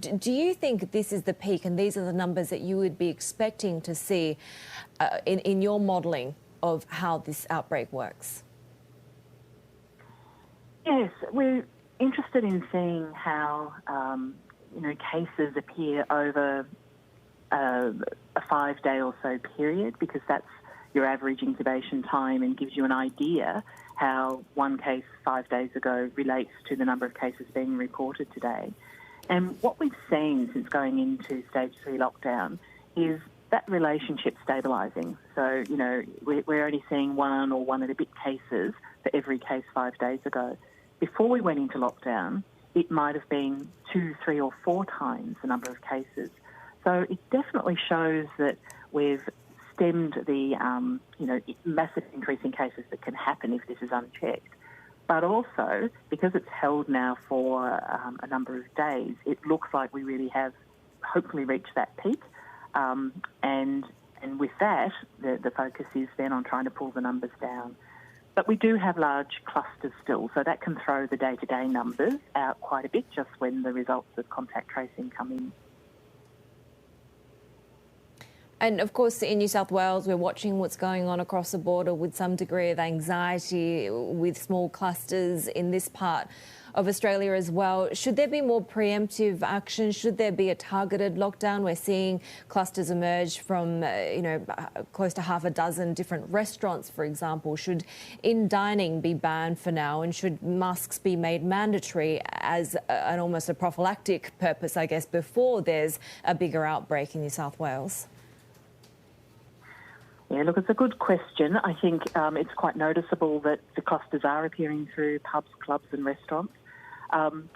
Do you think this is the peak and these are the numbers that you would be expecting to see in your modelling of how this outbreak works? Yes, we're interested in seeing how cases appear over a 5-day or so period, because that's your average incubation time and gives you an idea how one case 5 days ago relates to the number of cases being reported today. And what we've seen since going into stage 3 lockdown is that relationship stabilising. So, we're only seeing one or one and a bit cases for every case 5 days ago. Before we went into lockdown, it might have been 2, 3 or 4 times the number of cases. So it definitely shows that we've stemmed the massive increase in cases that can happen if this is unchecked. But also, because it's held now for a number of days, it looks like we really have hopefully reached that peak. And with that, the focus is then on trying to pull the numbers down. But we do have large clusters still, so that can throw the day-to-day numbers out quite a bit just when the results of contact tracing come in. And of course, in New South Wales, we're watching what's going on across the border with some degree of anxiety with small clusters in this part of Australia as well. Should there be more preemptive action? Should there be a targeted lockdown? We're seeing clusters emerge from, close to half a dozen different restaurants, for example. Should in-dining be banned for now? And should masks be made mandatory as an almost a prophylactic purpose, I guess, before there's a bigger outbreak in New South Wales? Yeah, look, it's a good question. I think it's quite noticeable that the clusters are appearing through pubs, clubs and restaurants. The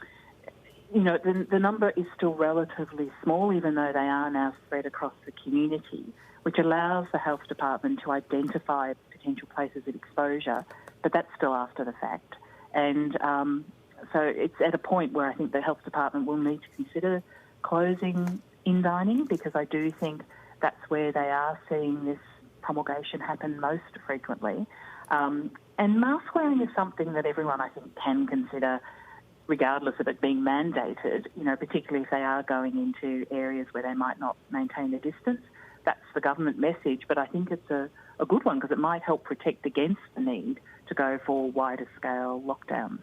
number is still relatively small, even though they are now spread across the community, which allows the health department to identify potential places of exposure, but that's still after the fact. And so it's at a point where I think the health department will need to consider closing in-dining, because I do think that's where they are seeing this promulgation happen most frequently. And mask wearing is something that everyone, I think, can consider, regardless of it being mandated, particularly if they are going into areas where they might not maintain their distance. That's the government message, but I think it's a good one, because it might help protect against the need to go for wider scale lockdowns.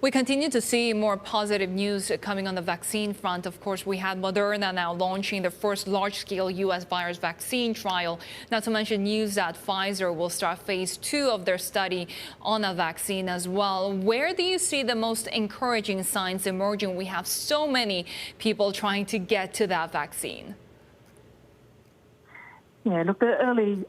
We continue to see more positive news coming on the vaccine front. Of course, we had Moderna now launching the first large-scale U.S. virus vaccine trial, not to mention news that Pfizer will start phase 2 of their study on a vaccine as well. Where do you see the most encouraging signs emerging? We have so many people trying to get to that vaccine. Yeah, look, the early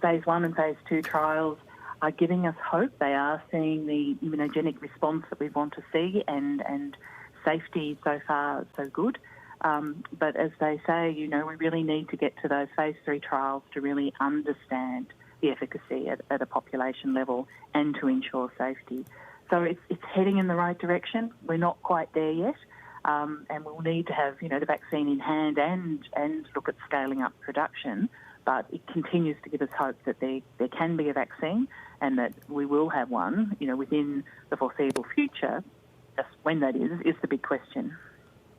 phase 1 and phase 2 trials are giving us hope. They are seeing the immunogenic response that we want to see, and safety so far so good. But as they say, we really need to get to those phase 3 trials to really understand the efficacy at a population level and to ensure safety. So it's heading in the right direction. We're not quite there yet, and we'll need to have the vaccine in hand and look at scaling up production. But it continues to give us hope that there can be a vaccine and that we will have one, within the foreseeable future. Just when that is the big question.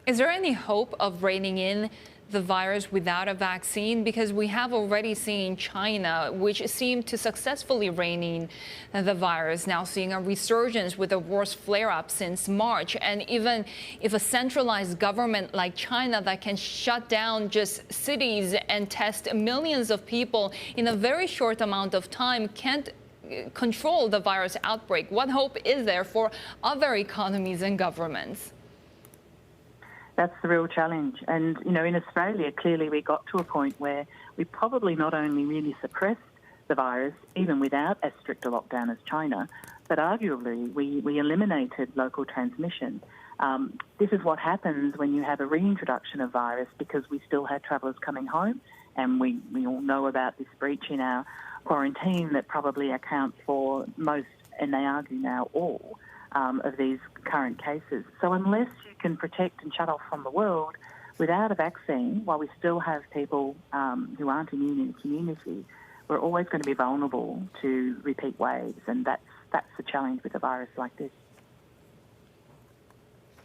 Is there any hope of reining in the virus without a vaccine? Because we have already seen China, which seemed to successfully rein in the virus, now seeing a resurgence with the worst flare-up since March. And even if a centralized government like China that can shut down just cities and test millions of people in a very short amount of time can't control the virus outbreak, what hope is there for other economies and governments? That's the real challenge. And, in Australia, clearly we got to a point where we probably not only really suppressed the virus, even without as strict a lockdown as China, but arguably we eliminated local transmission. This is what happens when you have a reintroduction of virus, because we still had travellers coming home, and we all know about this breach in our quarantine that probably accounts for most, and they argue now all, of these current cases. So unless you can protect and shut off from the world without a vaccine, while we still have people who aren't immune in the community, we're always going to be vulnerable to repeat waves, and that's the challenge with a virus like this.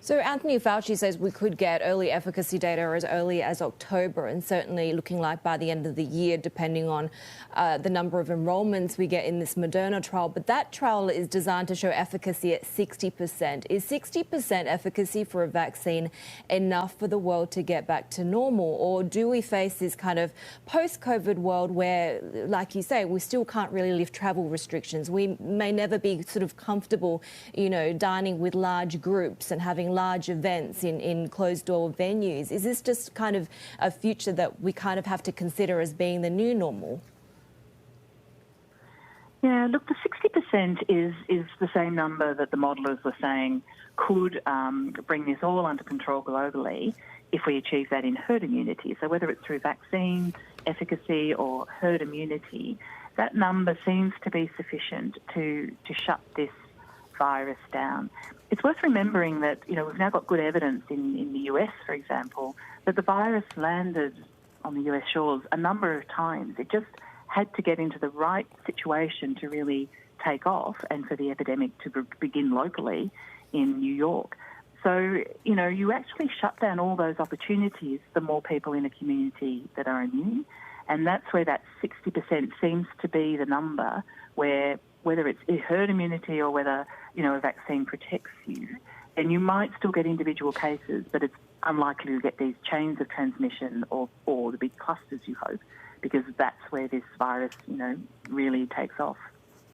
So Anthony Fauci says we could get early efficacy data as early as October, and certainly looking like by the end of the year, depending on the number of enrolments we get in this Moderna trial. But that trial is designed to show efficacy at 60%. Is 60% efficacy for a vaccine enough for the world to get back to normal? Or do we face this kind of post-COVID world where, like you say, we still can't really lift travel restrictions? We may never be sort of comfortable, dining with large groups and having large events in closed-door venues. Is this just kind of a future that we kind of have to consider as being the new normal? Yeah, look, the 60% is the same number that the modelers were saying could bring this all under control globally if we achieve that in herd immunity. So whether it's through vaccine efficacy or herd immunity, that number seems to be sufficient to shut this virus down. It's worth remembering that, we've now got good evidence in the US, for example, that the virus landed on the US shores a number of times. It just had to get into the right situation to really take off and for the epidemic to begin locally in New York. So, you actually shut down all those opportunities, the more people in a community that are immune. And that's where that 60% seems to be the number where, whether it's herd immunity or whether, a vaccine protects you, then you might still get individual cases, but it's unlikely to get these chains of transmission or the big clusters, you hope, because that's where this virus, really takes off.